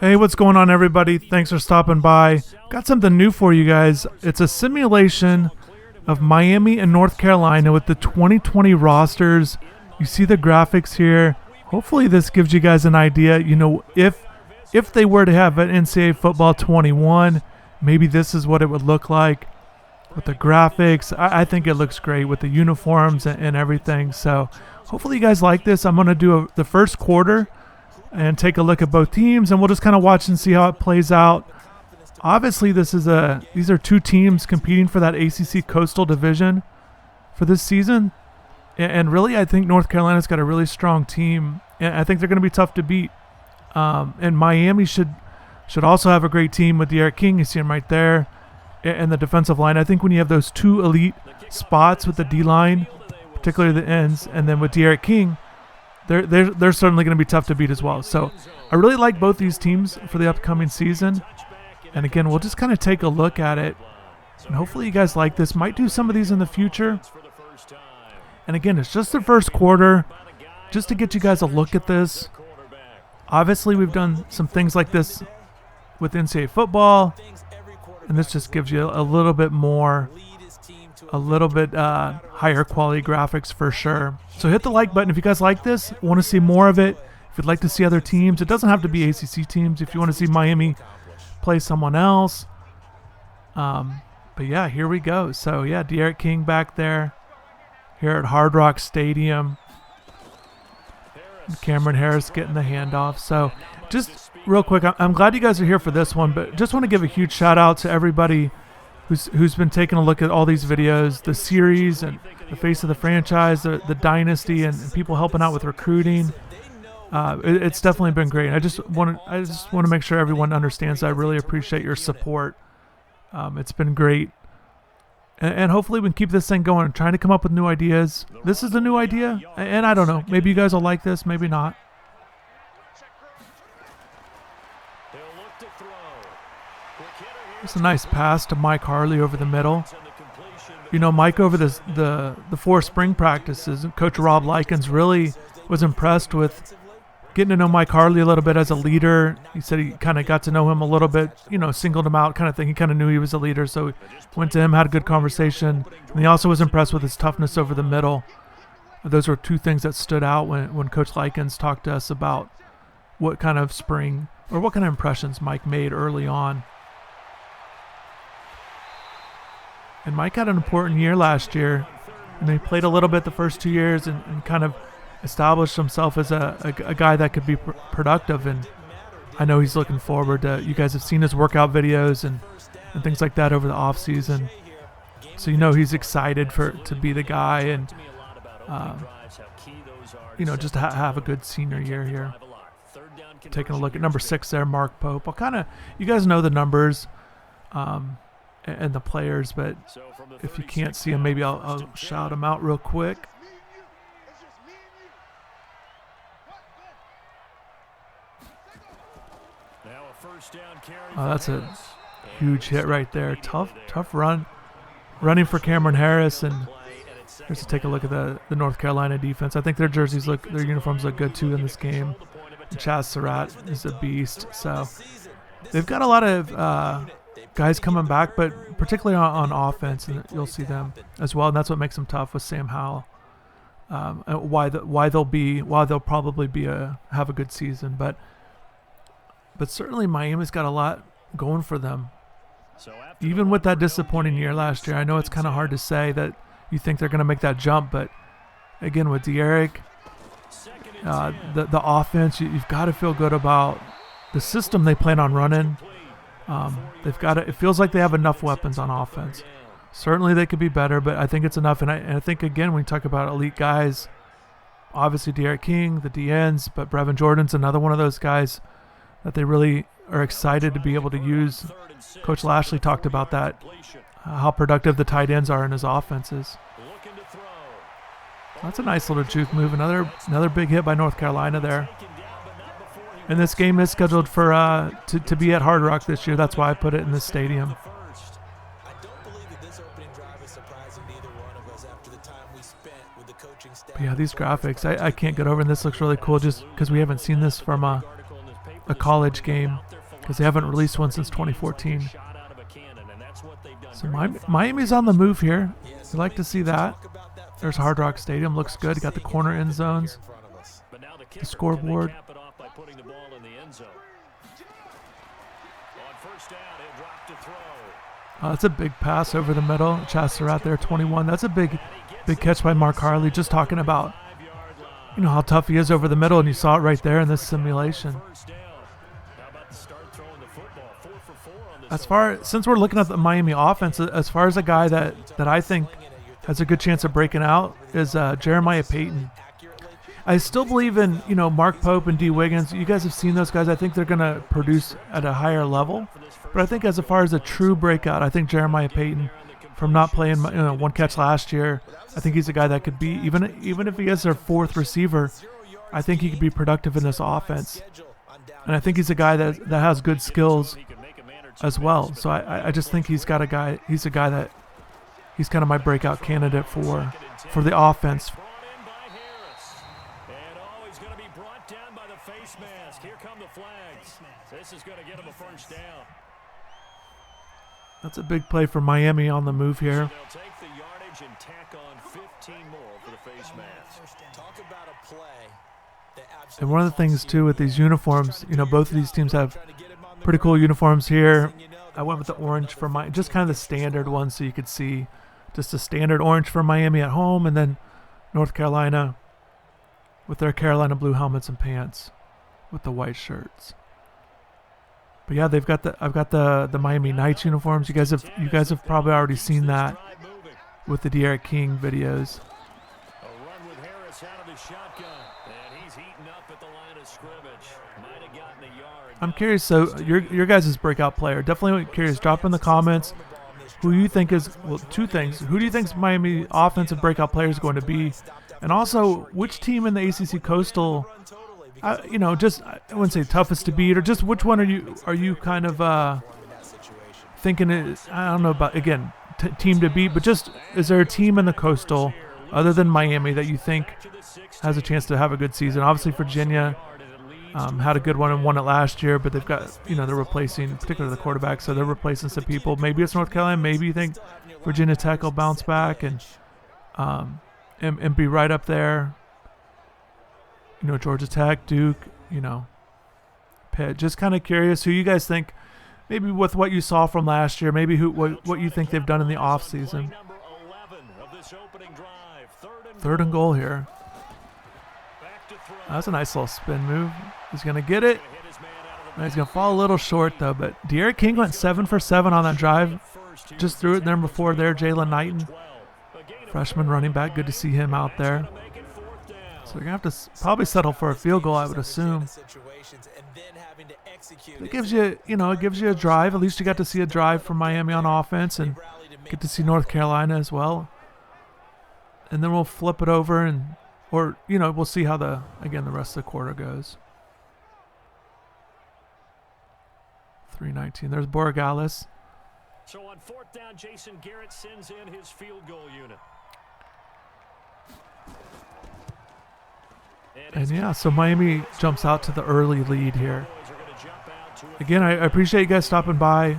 Hey, what's going on, everybody? Thanks for stopping by. Got something new for you guys. It's a simulation of Miami and North Carolina with the 2020 rosters. You see the graphics here. Hopefully this gives you guys an idea. You know, if they were to have an NCAA football 21, maybe this is what it would look like with the graphics. I think it looks great with the uniforms and everything. So hopefully you guys like this. I'm going to do the first quarter and take a look at both teams, and we'll just kind of watch and see how it plays out. Obviously, these are two teams competing for that ACC Coastal Division for this season, and really, I think North Carolina's got a really strong team, and I think they're going to be tough to beat. And Miami should also have a great team with D'Eriq King. You see him right there, and the defensive line. I think when you have those two elite spots with the D line, particularly the ends, and then with D'Eriq King, they're certainly going to be tough to beat as well. So I really like both these teams for the upcoming season. And again, we'll just kind of take a look at it. And hopefully you guys like this. Might do some of these in the future. And again, it's just the first quarter, just to get you guys a look at this. Obviously, we've done some things like this with NCAA football. And this just gives you a little bit more, higher quality graphics for sure. So hit the like button if you guys like this, want to see more of it. If you'd like to see other teams, it doesn't have to be ACC teams. If you want to see Miami play someone else. But yeah, here we go. So yeah, D'Eriq King back there here at Hard Rock Stadium. Cameron Harris getting the handoff. So just real quick, I'm glad you guys are here for this one, but just want to give a huge shout out to everybody who's been taking a look at all these videos, the series and the face of the franchise, the dynasty, and people helping out with recruiting. It's definitely been great. I just want to make sure everyone understands I really appreciate your support. It's been great. And hopefully we can keep this thing going. I'm trying to come up with new ideas. This is the new idea. And I don't know. Maybe you guys will like this. Maybe not. It's a nice pass to Mike Harley over the middle. You know, Mike over the 4 spring practices, Coach Rob Likens really was impressed with getting to know Mike Harley a little bit as a leader. He said he kind of got to know him a little bit, you know, singled him out kind of thing. He kind of knew he was a leader, so went to him, had a good conversation. And he also was impressed with his toughness over the middle. Those were two things that stood out when Coach Likens talked to us about what kind of spring or what kind of impressions Mike made early on. And Mike had an important year last year. And he played a little bit the first 2 years and kind of established himself as a guy that could be productive. And I know he's looking forward to, you guys have seen his workout videos and things like that over the off season. So you know he's excited to be the guy and, you know, just have a good senior year here. Taking a look at number 6 there, Mark Pope. You guys know the numbers. And the players, but if you can't see them, maybe I'll shout them out real quick. That's a huge hit right there. Tough running for Cameron Harris. And here's to take a look at the North Carolina defense. I think their uniforms look good too in this game. And Chaz Surratt is a beast. So they've got a lot of guys coming back, but particularly on offense, and you'll see them as well. And that's what makes them tough with Sam Howell. Why they'll probably have a good season, but certainly Miami's got a lot going for them. Even with that disappointing year last year, I know it's kind of hard to say that you think they're going to make that jump, but again with D'Eriq, the offense, you've got to feel good about the system they plan on running. It feels like they have enough weapons on offense. Certainly they could be better, but I think it's enough. And I think, again, when we talk about elite guys, obviously D'Eriq King, the DNs, but Brevin Jordan's another one of those guys that they really are excited to be able to use. Coach Lashley talked about that, how productive the tight ends are in his offenses. That's a nice little juke move. Another big hit by North Carolina there. And this game is scheduled for to be at Hard Rock this year. That's why I put it in this stadium. But yeah, these graphics, I can't get over, and this looks really cool just because we haven't seen this from a a college game because they haven't released one since 2014. So Miami's on the move here. You like to see that. There's Hard Rock Stadium. Looks good. Got the corner end zones. The scoreboard. That's a big pass over the middle. Chester out there, 21. That's a big catch by Mark Harley. Just talking about, how tough he is over the middle, and you saw it right there in this simulation. Since we're looking at the Miami offense, as far as a guy that I think has a good chance of breaking out is Jeremiah Payton. I still believe in, Mark Pope and D. Wiggins. You guys have seen those guys. I think they're going to produce at a higher level. But I think as far as a true breakout, I think Jeremiah Payton, from not playing one catch last year, I think he's a guy that could be, even if he is their fourth receiver, I think he could be productive in this offense. And I think he's a guy that has good skills as well. So I just think he's a guy that he's kind of my breakout candidate for the offense. That's a big play for Miami on the move here. And one of the things too with these uniforms, both of these teams have pretty cool uniforms here. I went with the orange for just kind of the standard one, so you could see just a standard orange for Miami at home, and then North Carolina with their Carolina blue helmets and pants with the white shirts. But yeah, I've got the Miami Knights uniforms. You guys have probably already seen that with the De'Aaron King videos. I'm curious, so your guys' breakout player. Definitely curious. Drop in the comments who you think is, two things. Who do you think Miami offensive breakout player is going to be? And also, which team in the ACC Coastal, just, I wouldn't say toughest to beat, or just which one are you kind of thinking is, I don't know about, again, team to beat, but just, is there a team in the Coastal other than Miami that you think has a chance to have a good season? Obviously, Virginia had a good one and won it last year, but they've got, they're replacing, particularly the quarterback, so they're replacing some people. Maybe it's North Carolina. Maybe you think Virginia Tech will bounce back and be right up there. Georgia Tech, Duke, Pitt. Just kind of curious who you guys think, maybe with what you saw from last year, maybe what you think they've done in the offseason. Third and goal here. That's a nice little spin move. He's going to get it. He's going to fall a little short, though. But De'Aaron King went 7 for 7 on that drive. Just threw it there before there. Jalen Knighton, freshman running back. Good to see him out there. So you're going to have to probably settle for a field goal, I would assume. It gives you, it gives you a drive. At least you got to see a drive from Miami on offense and get to see North Carolina as well. And then we'll flip it over or we'll see how the rest of the quarter goes. 3:19. There's Borregales. So on fourth down, Jason Garrett sends in his field goal unit. And yeah, so Miami jumps out to the early lead here. Again, I appreciate you guys stopping by.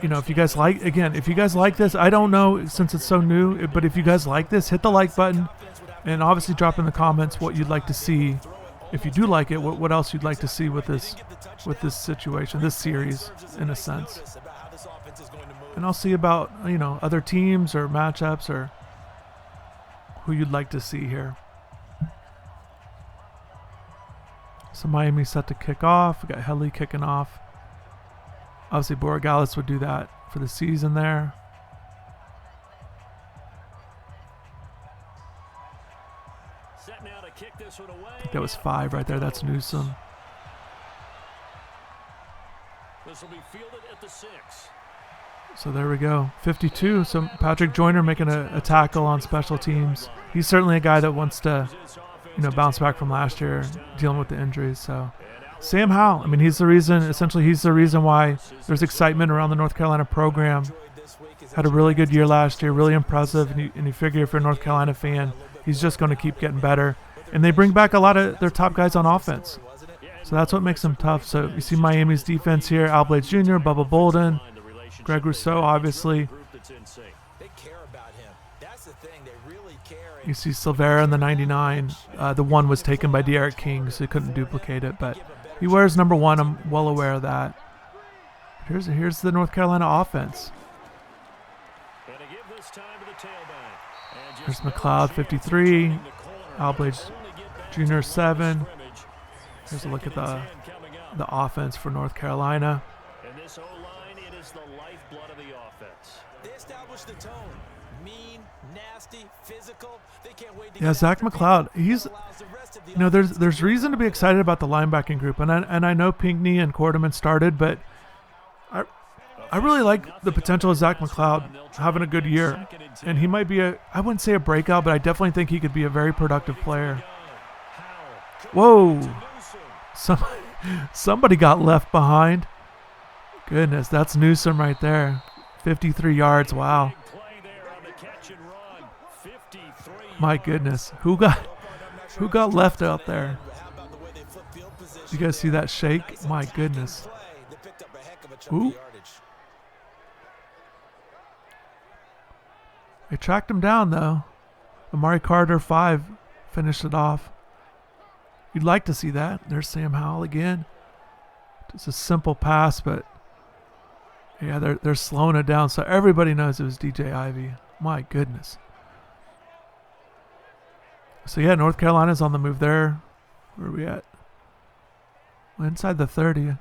If you guys like this, I don't know since it's so new, but if you guys like this, hit the like button. And obviously drop in the comments what you'd like to see. If you do like it, what else you'd like to see with this situation, this series, in a sense. And I'll see about, other teams or matchups or who you'd like to see here. So Miami set to kick off. We got Helly kicking off. Obviously, Borregales would do that for the season there. I think that was 5 right there. That's Newsom. This will be fielded at the 6. So there we go. 52. So Patrick Joyner making a tackle on special teams. He's certainly a guy that wants to, bounce back from last year, dealing with the injuries. So Sam Howell, he's the reason why there's excitement around the North Carolina program. Had a really good year last year, really impressive. And you figure if you're a North Carolina fan, he's just going to keep getting better. And they bring back a lot of their top guys on offense. So that's what makes them tough. So you see Miami's defense here. Al Blades Jr., Bubba Bolden, Greg Rousseau, obviously. You see Silvera in the 99. The 1 was taken by De'Aaron King, so he couldn't duplicate it. But he wears number 1. I'm well aware of that. Here's the North Carolina offense. Here's McLeod, 53. Al Blades Jr., 7. Here's a look at the offense for North Carolina. And this O-line, it is the lifeblood of the offense. They establish the tone. Mean, nasty, physical. They can't wait to Zach McLeod, he's, there's reason to be excited about the linebacking group, and I know Pinckney and Quarterman started, but I really like the potential of Zach McLeod having a good year, and he might be I wouldn't say a breakout, but I definitely think he could be a very productive player. Whoa, somebody got left behind. Goodness, that's Newsome right there. 53 yards, wow. My goodness, who got left out there? Did you guys see that shake? My goodness. Ooh. They tracked him down though. Amari Carter, 5, finished it off. You'd like to see that. There's Sam Howell again. Just a simple pass, but yeah, they're slowing it down, so everybody knows it was DJ Ivey. My goodness. So yeah, North Carolina's on the move there. Where are we at? We're inside the 30.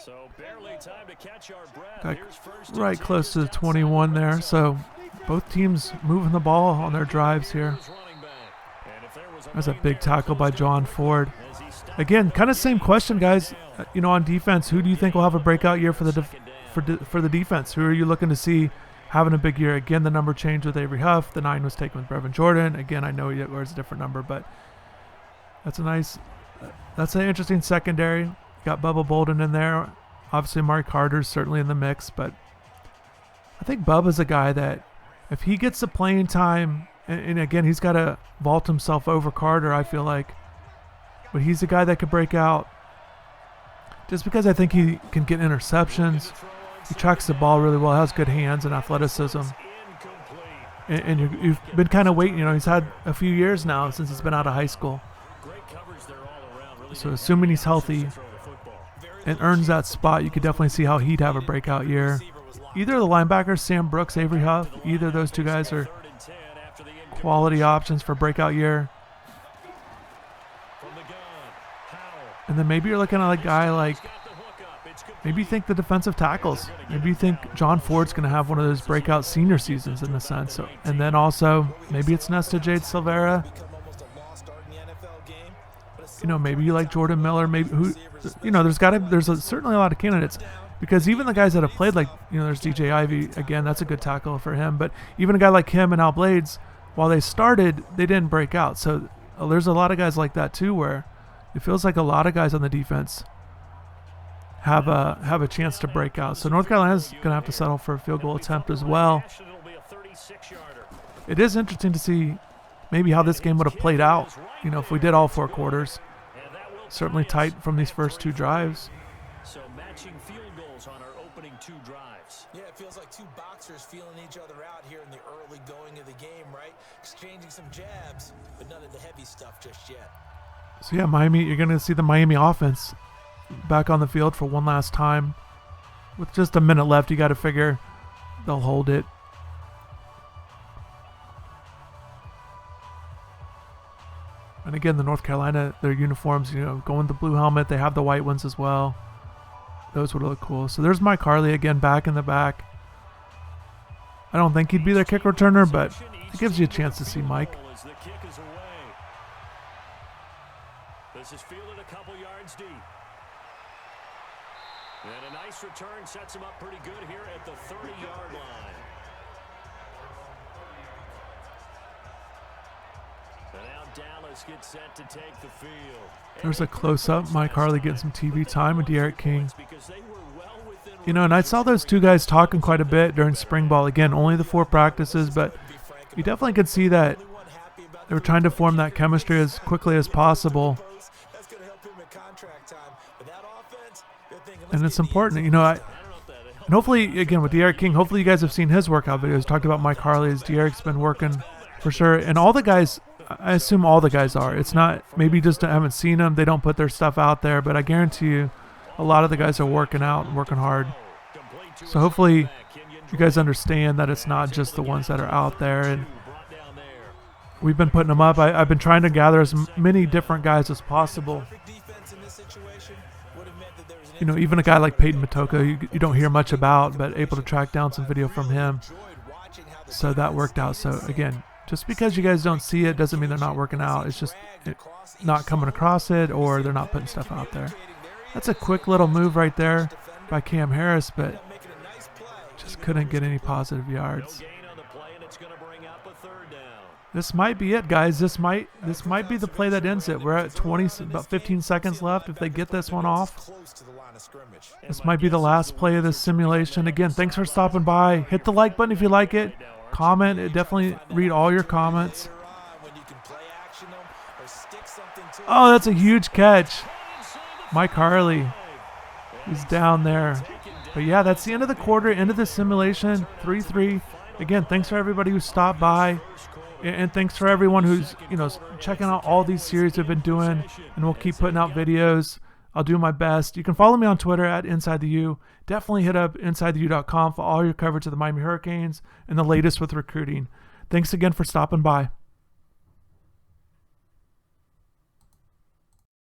So barely time to catch our breath. Right close to the 21 there. So both teams moving the ball on their drives here. There's a big tackle by John Ford. Again, kind of same question, guys. On defense, who do you think will have a breakout year for the defense? Who are you looking to see having a big year? Again, the number changed with Avery Huff. The 9 was taken with Brevin Jordan. Again, I know he wears a different number, but that's an interesting secondary. Got Bubba Bolden in there. Obviously, Mark Carter's certainly in the mix, but I think Bubba's a guy that if he gets the playing time, and again, he's got to vault himself over Carter, I feel like, but he's a guy that could break out just because I think he can get interceptions. He tracks the ball really well, has good hands and athleticism. And you've been kind of waiting. He's had a few years now since he's been out of high school. So assuming he's healthy and earns that spot, you could definitely see how he'd have a breakout year. Either of the linebackers, Sam Brooks, Avery Huff, either of those two guys are quality options for breakout year. And then maybe you're looking at a guy like, maybe you think the defensive tackles. Maybe you think John Ford's going to have one of those breakout senior seasons in a sense. So, and then also maybe it's Nesta Jade Silvera. Maybe you like Jordan Miller. Maybe there's certainly a lot of candidates, because even the guys that have played, there's DJ Ivey again. That's a good tackle for him. But even a guy like him and Al Blades, while they started, they didn't break out. So there's a lot of guys like that too, where it feels like a lot of guys on the defense have a chance to break out. So North Carolina's going to have to settle for a field goal attempt as well. It is interesting to see maybe how this game would have played out, if we did all 4 quarters. Certainly tight from these first 2 drives. So matching field goals on our opening 2 drives. Yeah, it feels like 2 boxers feeling each other out here in the early going of the game, right? Exchanging some jabs, but none of the heavy stuff just yet. So yeah, Miami, you're going to see the Miami offense back on the field for one last time. With just a minute left, you got to figure they'll hold it. And again, the North Carolina, their uniforms, going the blue helmet. They have the white ones as well. Those would look cool. So there's Mike Harley again back in the back. I don't think he'd be their kick returner, but it gives you a chance to see Mike. This is fielded a couple yards deep. And a nice return sets him up pretty good here at the 30-yard line. And now Dallas gets set to take the field. There's a close-up. Mike Harley getting some TV time with De'Aaron King. And I saw those 2 guys talking quite a bit during spring ball. Again, only the 4 practices, but you definitely could see that they were trying to form that chemistry as quickly as possible. And it's important, you know. And hopefully, again, with De'Aaron King, hopefully you guys have seen his workout videos. Talked about Mike Harley's. De'Aaron's been working for sure. And all the guys, I assume all the guys are. It's not, maybe just haven't seen them. They don't put their stuff out there. But I guarantee you, a lot of the guys are working out and working hard. So hopefully you guys understand that it's not just the ones that are out there. And we've been putting them up. I've been trying to gather as many different guys as possible. You know, even a guy like Peyton Matoka, you don't hear much about, but able to track down some video from him. So that worked out. So again, just because you guys don't see it doesn't mean they're not working out. It's just not coming across it, or they're not putting stuff out there. That's a quick little move right there by Cam Harris, but just couldn't get any positive yards. This might be it, guys. This might be the play that ends it. We're at 20, about 15 seconds left. If they get this one off, this might be the last play of this simulation. Again, thanks for stopping by. Hit the like button if you like it. Comment. Definitely read all your comments. Oh, that's a huge catch. Mike Harley is down there. But yeah, that's the end of the quarter, end of the simulation, 3-3. Again, thanks for everybody who stopped by. And thanks for everyone who's, you know, checking out all these series we've been doing. And we'll keep putting out videos. I'll do my best. You can follow me on Twitter at InsideTheU. Definitely hit up InsideTheU.com for all your coverage of the Miami Hurricanes and the latest with recruiting. Thanks again for stopping by.